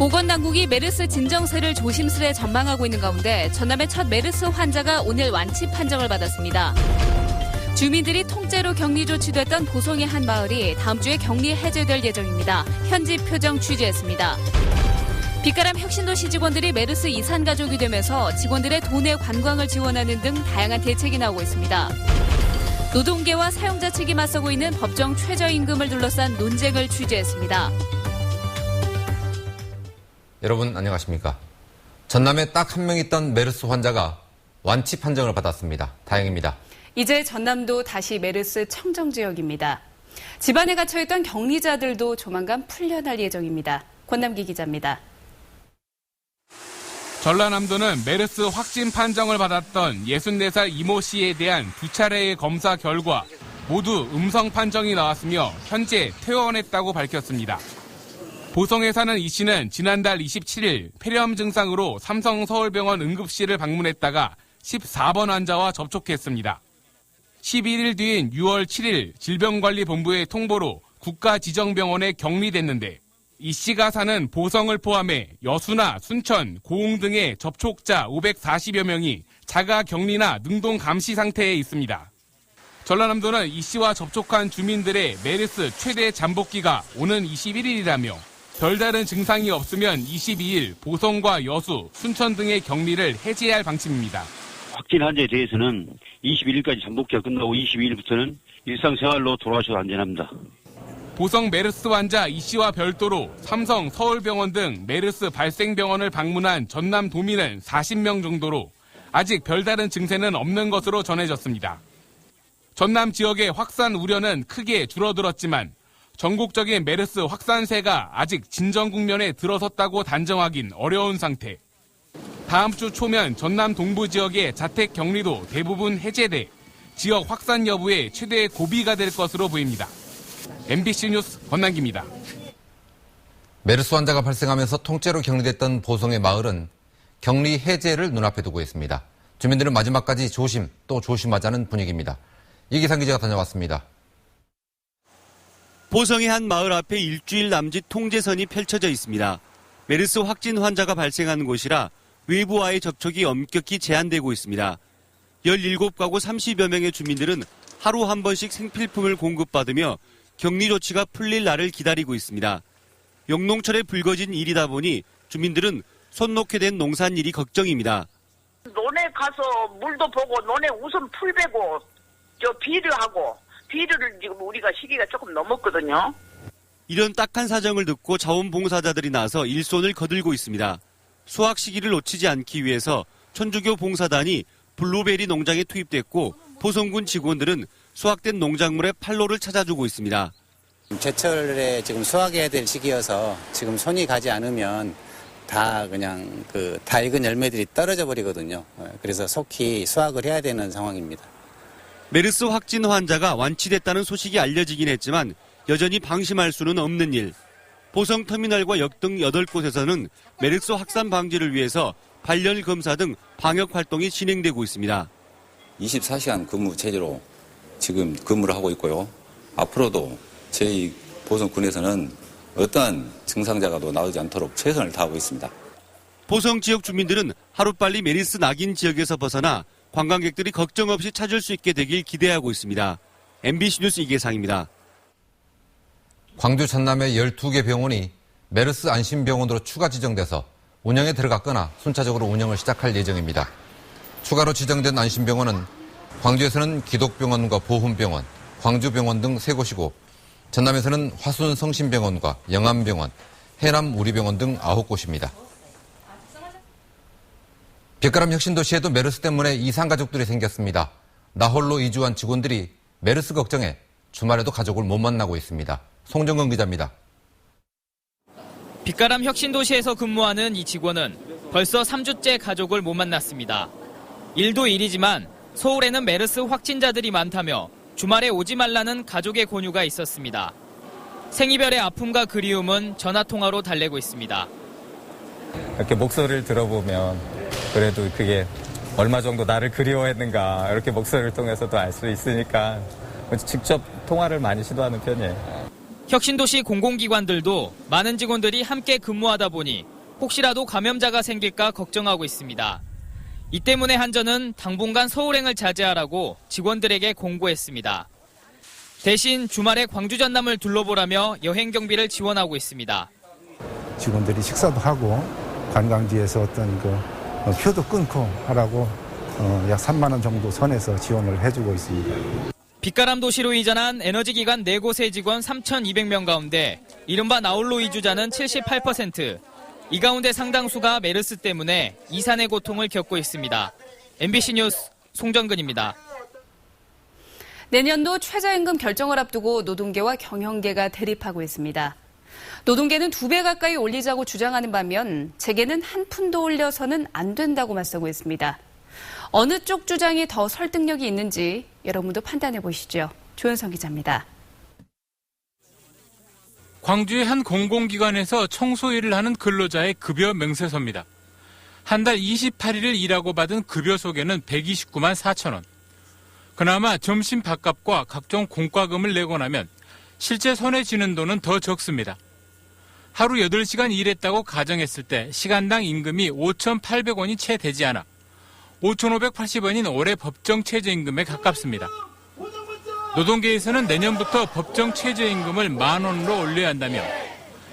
보건당국이 메르스 진정세를 조심스레 전망하고 있는 가운데 전남의 첫 메르스 환자가 오늘 완치 판정을 받았습니다. 주민들이 통째로 격리 조치됐던 보성의 한 마을이 다음 주에 격리 해제될 예정입니다. 현지 표정 취재했습니다. 빛가람 혁신도시 직원들이 메르스 이산 가족이 되면서 직원들의 도내 관광을 지원하는 등 다양한 대책이 나오고 있습니다. 노동계와 사용자 측이 맞서고 있는 법정 최저임금을 둘러싼 논쟁을 취재했습니다. 여러분 안녕하십니까. 전남에 딱 한 명 있던 메르스 환자가 완치 판정을 받았습니다. 다행입니다. 이제 전남도 다시 메르스 청정 지역입니다. 집안에 갇혀있던 격리자들도 조만간 풀려날 예정입니다. 권남기 기자입니다. 전라남도는 메르스 확진 판정을 받았던 64살 이모 씨에 대한 2차례의 검사 결과 모두 음성 판정이 나왔으며 현재 퇴원했다고 밝혔습니다. 보성에 사는 이 씨는 지난달 27일 폐렴 증상으로 삼성서울병원 응급실을 방문했다가 14번 환자와 접촉했습니다. 11일 뒤인 6월 7일 질병관리본부의 통보로 국가지정병원에 격리됐는데 이 씨가 사는 보성을 포함해 여수나 순천, 고흥 등의 접촉자 540여 명이 자가 격리나 능동 감시 상태에 있습니다. 전라남도는 이 씨와 접촉한 주민들의 메르스 최대 잠복기가 오는 21일이라며 별다른 증상이 없으면 22일 보성과 여수, 순천 등의 격리를 해제할 방침입니다. 확진 환자에 대해서는 21일까지 잠복기가 끝나고 22일부터는 일상생활로 돌아가셔도 안전합니다. 보성 메르스 환자 이 씨와 별도로 삼성 서울병원 등 메르스 발생병원을 방문한 전남 도민은 40명 정도로 아직 별다른 증세는 없는 것으로 전해졌습니다. 전남 지역의 확산 우려는 크게 줄어들었지만 전국적인 메르스 확산세가 아직 진정 국면에 들어섰다고 단정하긴 어려운 상태. 다음 주 초면 전남 동부 지역의 자택 격리도 대부분 해제돼 지역 확산 여부에 최대 고비가 될 것으로 보입니다. MBC 뉴스 권남기입니다. 메르스 환자가 발생하면서 통째로 격리됐던 보성의 마을은 격리 해제를 눈앞에 두고 있습니다. 주민들은 마지막까지 조심 또 조심하자는 분위기입니다. 이기상 기자가 다녀왔습니다. 보성의 한 마을 앞에 일주일 남짓 통제선이 펼쳐져 있습니다. 메르스 확진 환자가 발생한 곳이라 외부와의 접촉이 엄격히 제한되고 있습니다. 17가구 30여 명의 주민들은 하루 한 번씩 생필품을 공급받으며 격리 조치가 풀릴 날을 기다리고 있습니다. 영농철에 불거진 일이다 보니 주민들은 손 놓게 된 농산일이 걱정입니다. 논에 가서 물도 보고 논에 우선 풀 베고 비료를 지금 우리가 시기가 조금 넘었거든요. 이런 딱한 사정을 듣고 자원봉사자들이 나서 일손을 거들고 있습니다. 수확 시기를 놓치지 않기 위해서 천주교 봉사단이 블루베리 농장에 투입됐고 보성군 직원들은 수확된 농작물의 판로를 찾아주고 있습니다. 제철에 지금 수확해야 될 시기여서 지금 손이 가지 않으면 다 그냥 다 익은 열매들이 떨어져 버리거든요. 그래서 속히 수확을 해야 되는 상황입니다. 메르스 확진 환자가 완치됐다는 소식이 알려지긴 했지만 여전히 방심할 수는 없는 일. 보성터미널과 역 등 8곳에서는 메르스 확산 방지를 위해서 발열 검사 등 방역 활동이 진행되고 있습니다. 24시간 근무 체제로 지금 근무를 하고 있고요. 앞으로도 저희 보성군에서는 어떠한 증상자가 더 나오지 않도록 최선을 다하고 있습니다. 보성 지역 주민들은 하루빨리 메르스 낙인 지역에서 벗어나 관광객들이 걱정 없이 찾을 수 있게 되길 기대하고 있습니다. MBC 뉴스 이계상입니다. 광주 전남의 12개 병원이 메르스 안심병원으로 추가 지정돼서 운영에 들어갔거나 순차적으로 운영을 시작할 예정입니다. 추가로 지정된 안심병원은 광주에서는 기독병원과 보훈병원, 광주병원 등 3곳이고 전남에서는 화순성심병원과 영암병원, 해남우리병원 등 9곳입니다. 빛가람 혁신도시에도 메르스 때문에 이산가족들이 생겼습니다. 나홀로 이주한 직원들이 메르스 걱정에 주말에도 가족을 못 만나고 있습니다. 송정근 기자입니다. 빛가람 혁신도시에서 근무하는 이 직원은 벌써 3주째 가족을 못 만났습니다. 일도 일이지만 서울에는 메르스 확진자들이 많다며 주말에 오지 말라는 가족의 권유가 있었습니다. 생이별의 아픔과 그리움은 전화통화로 달래고 있습니다. 이렇게 목소리를 들어보면 그래도 그게 얼마 정도 나를 그리워했는가 이렇게 목소리를 통해서도 알 수 있으니까 직접 통화를 많이 시도하는 편이에요. 혁신도시 공공기관들도 많은 직원들이 함께 근무하다 보니 혹시라도 감염자가 생길까 걱정하고 있습니다. 이 때문에 한전은 당분간 서울행을 자제하라고 직원들에게 공고했습니다. 대신 주말에 광주 전남을 둘러보라며 여행 경비를 지원하고 있습니다. 직원들이 식사도 하고 관광지에서 어떤 표도 끊고 하라고 약 3만 원 정도 선에서 지원을 해주고 있습니다. 빛가람 도시로 이전한 에너지기관 4곳의 직원 3,200명 가운데 이른바 나홀로 이주자는 78%. 이 가운데 상당수가 메르스 때문에 이산의 고통을 겪고 있습니다. MBC 뉴스 송정근입니다. 내년도 최저임금 결정을 앞두고 노동계와 경영계가 대립하고 있습니다. 노동계는 2배 가까이 올리자고 주장하는 반면 재계는 한 푼도 올려서는 안 된다고 맞서고 있습니다. 어느 쪽 주장이 더 설득력이 있는지 여러분도 판단해 보시죠. 조현성 기자입니다. 광주의 한 공공기관에서 청소 일을 하는 근로자의 급여 명세서입니다. 한 달 28일을 일하고 받은 급여 소개는 129만 4천 원. 그나마 점심 밥값과 각종 공과금을 내고 나면 실제 손에 쥐는 돈은 더 적습니다. 하루 8시간 일했다고 가정했을 때 시간당 임금이 5,800원이 채 되지 않아 5,580원인 올해 법정 최저임금에 가깝습니다. 노동계에서는 내년부터 법정 최저임금을 10,000원으로 올려야 한다며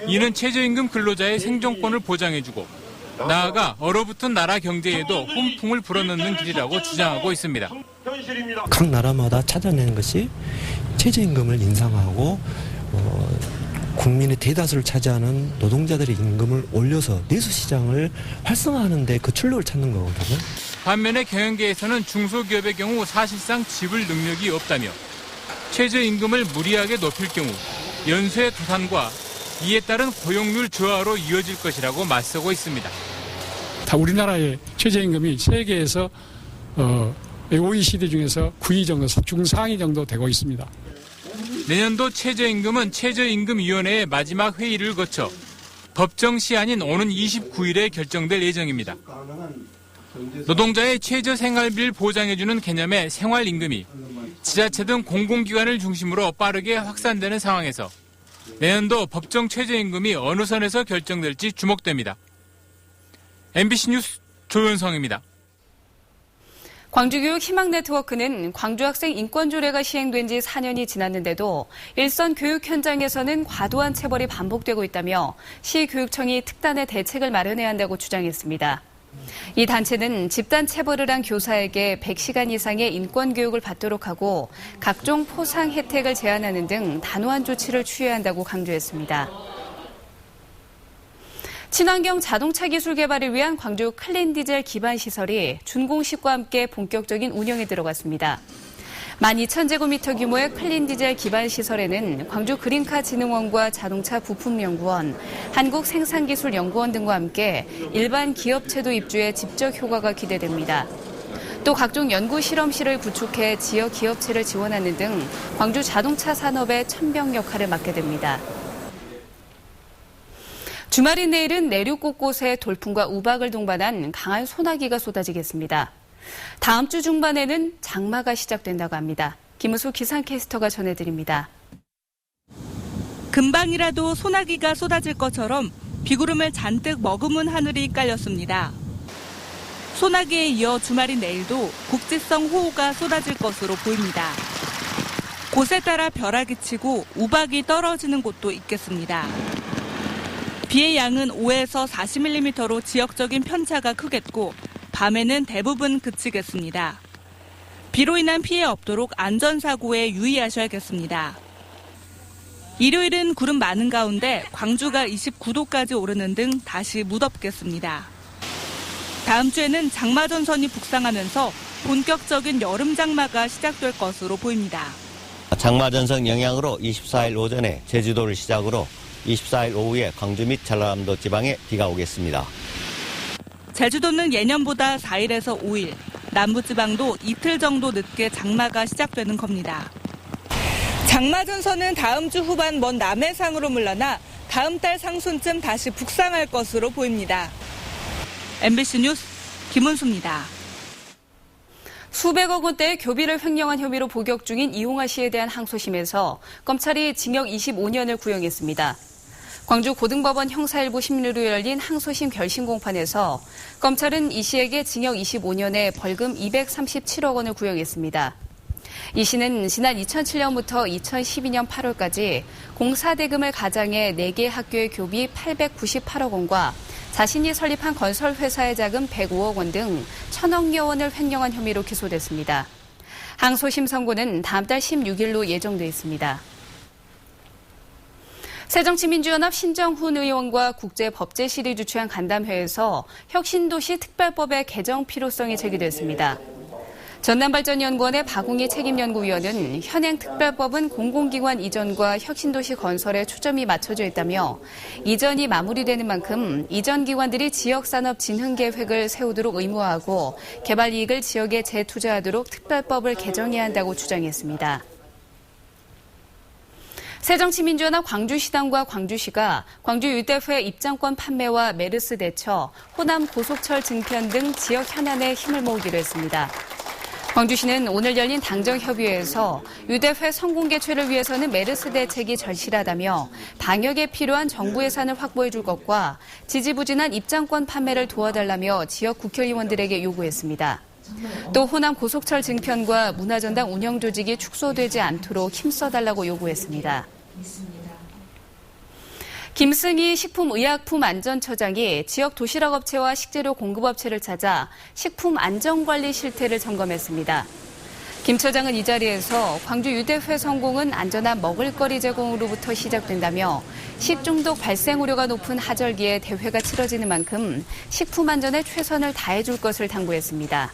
이는 최저임금 근로자의 생존권을 보장해주고 나아가 얼어붙은 나라 경제에도 훈풍을 불어넣는 길이라고 주장하고 있습니다. 각 나라마다 찾아내는 것이 최저임금을 인상하고 국민의 대다수를 차지하는 노동자들의 임금을 올려서 내수시장을 활성화하는 데 그 출路를 찾는 거거든요. 반면에 경영계에서는 중소기업의 경우 사실상 지불 능력이 없다며 최저임금을 무리하게 높일 경우 연쇄 도산과 이에 따른 고용률 저하로 이어질 것이라고 맞서고 있습니다. 다 우리나라의 최저임금이 세계에서 OECD 중에서 9위 정도, 중상위 정도 되고 있습니다. 내년도 최저임금은 최저임금위원회의 마지막 회의를 거쳐 법정 시한인 오는 29일에 결정될 예정입니다. 노동자의 최저 생활비를 보장해주는 개념의 생활임금이 지자체 등 공공기관을 중심으로 빠르게 확산되는 상황에서 내년도 법정 최저임금이 어느 선에서 결정될지 주목됩니다. MBC 뉴스 조현성입니다. 광주교육 희망네트워크는 광주학생 인권조례가 시행된 지 4년이 지났는데도 일선 교육 현장에서는 과도한 체벌이 반복되고 있다며 시교육청이 특단의 대책을 마련해야 한다고 주장했습니다. 이 단체는 집단 체벌을 한 교사에게 100시간 이상의 인권교육을 받도록 하고 각종 포상 혜택을 제한하는 등 단호한 조치를 취해야 한다고 강조했습니다. 친환경 자동차 기술 개발을 위한 광주 클린디젤 기반 시설이 준공식과 함께 본격적인 운영에 들어갔습니다. 12,000제곱미터 규모의 클린디젤 기반 시설에는 광주 그린카진흥원과 자동차 부품연구원, 한국생산기술연구원 등과 함께 일반 기업체도 입주해 집적 효과가 기대됩니다. 또 각종 연구 실험실을 구축해 지역 기업체를 지원하는 등 광주 자동차 산업의 천병 역할을 맡게 됩니다. 주말인 내일은 내륙 곳곳에 돌풍과 우박을 동반한 강한 소나기가 쏟아지겠습니다. 다음 주 중반에는 장마가 시작된다고 합니다. 김우수 기상캐스터가 전해드립니다. 금방이라도 소나기가 쏟아질 것처럼 비구름을 잔뜩 머금은 하늘이 깔렸습니다. 소나기에 이어 주말인 내일도 국지성 호우가 쏟아질 것으로 보입니다. 곳에 따라 벼락이 치고 우박이 떨어지는 곳도 있겠습니다. 비의 양은 5에서 40mm로 지역적인 편차가 크겠고 밤에는 대부분 그치겠습니다. 비로 인한 피해 없도록 안전사고에 유의하셔야겠습니다. 일요일은 구름 많은 가운데 광주가 29도까지 오르는 등 다시 무덥겠습니다. 다음 주에는 장마전선이 북상하면서 본격적인 여름 장마가 시작될 것으로 보입니다. 장마전선 영향으로 24일 오전에 제주도를 시작으로 24일 오후에 광주 및 전라남도 지방에 비가 오겠습니다. 제주도는 예년보다 4일에서 5일, 남부지방도 이틀 정도 늦게 장마가 시작되는 겁니다. 장마전선은 다음 주 후반 먼 남해상으로 물러나 다음 달 상순쯤 다시 북상할 것으로 보입니다. MBC 뉴스 김은수입니다. 수백억 원대의 교비를 횡령한 혐의로 복역 중인 이용화 씨에 대한 항소심에서 검찰이 징역 25년을 구형했습니다. 광주 고등법원 형사 1부 심리로 열린 항소심 결심 공판에서 검찰은 이 씨에게 징역 25년에 벌금 237억 원을 구형했습니다. 이 씨는 지난 2007년부터 2012년 8월까지 공사대금을 가장해 4개 학교의 교비 898억 원과 자신이 설립한 건설회사의 자금 105억 원 등 1,000억여 원을 횡령한 혐의로 기소됐습니다. 항소심 선고는 다음 달 16일로 예정돼 있습니다. 새정치민주연합 신정훈 의원과 국제법제실이 주최한 간담회에서 혁신도시 특별법의 개정 필요성이 제기됐습니다. 전남발전연구원의 박웅희 책임연구위원은 현행 특별법은 공공기관 이전과 혁신도시 건설에 초점이 맞춰져 있다며 이전이 마무리되는 만큼 이전 기관들이 지역산업 진흥 계획을 세우도록 의무화하고 개발 이익을 지역에 재투자하도록 특별법을 개정해야 한다고 주장했습니다. 새정치민주연합 광주시당과 광주시가 광주 유대회 입장권 판매와 메르스 대처, 호남 고속철 증편 등 지역 현안에 힘을 모으기로 했습니다. 광주시는 오늘 열린 당정협의회에서 유대회 성공 개최를 위해서는 메르스 대책이 절실하다며 방역에 필요한 정부 예산을 확보해 줄 것과 지지부진한 입장권 판매를 도와달라며 지역 국회의원들에게 요구했습니다. 또 호남 고속철 증편과 문화전당 운영 조직이 축소되지 않도록 힘써달라고 요구했습니다. 김승희 식품의약품안전처장이 지역 도시락업체와 식재료 공급업체를 찾아 식품안전관리 실태를 점검했습니다. 김 처장은 이 자리에서 광주 유대회 성공은 안전한 먹을거리 제공으로부터 시작된다며 식중독 발생 우려가 높은 하절기에 대회가 치러지는 만큼 식품 안전에 최선을 다해줄 것을 당부했습니다.